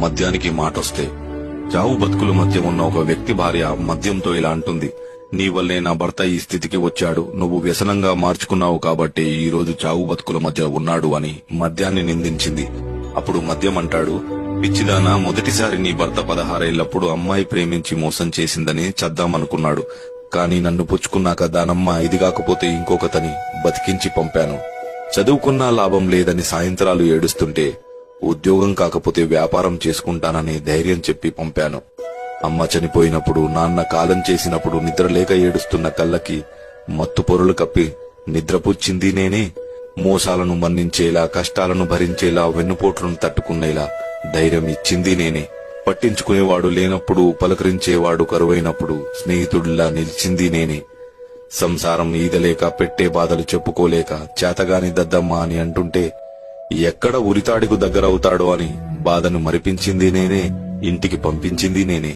మద్యానికి మాటొస్తే చావు బతుకుల మధ్య ఉన్న ఒక వ్యక్తి భార్య మద్యంతో ఇలా అంటుంది, నీ వల్లే నా భర్త ఈ స్థితికి వచ్చాడు, నువ్వు వ్యసనంగా మార్చుకున్నావు కాబట్టి ఈ రోజు చావు బతుకుల మధ్య ఉన్నాడు అని మద్యాన్ని నిందించింది. అప్పుడు మద్యం అంటాడు, పిచ్చిదానా, మొదటిసారి నీ భర్త 16 ఏళ్లప్పుడు అమ్మాయి ప్రేమించి మోసం చేసిందని చద్దామనుకున్నాడు. కాని నన్ను పుచ్చుకున్నాక దానమ్మ ఇది కాకపోతే ఇంకొకతని బతికించి పంపాను. చదువుకున్నా లాభం లేదని సాయంత్రాలు ఏడుస్తుంటే ఉద్యోగం కాకపోతే వ్యాపారం చేసుకుంటానని ధైర్యం చెప్పి పంపాను. అమ్మ చనిపోయినప్పుడు, నాన్న కాలం చేసినప్పుడు నిద్రలేక ఏడుస్తున్న కళ్ళకి మత్తు పొరులు కప్పి నిద్రపుచ్చింది నేనే. మోసాలను మన్నించేలా, కష్టాలను భరించేలా, వెన్నుపోట్లను తట్టుకునేలా ధైర్యం ఇచ్చింది నేనే. పట్టించుకునేవాడు లేనప్పుడు, పలకరించేవాడు కరువైనప్పుడు స్నేహితుడిలా నిలిచింది నేనే. సంసారం ఈదలేక, పెట్టే బాధలు చెప్పుకోలేక చేతగాని దద్దమ్మ అని అంటుంటే ఎక్కడ ఉరితాడికు దగ్గరవుతాడో అని బాధను మరిపించింది నేనే, ఇంటికి పంపించింది నేనే.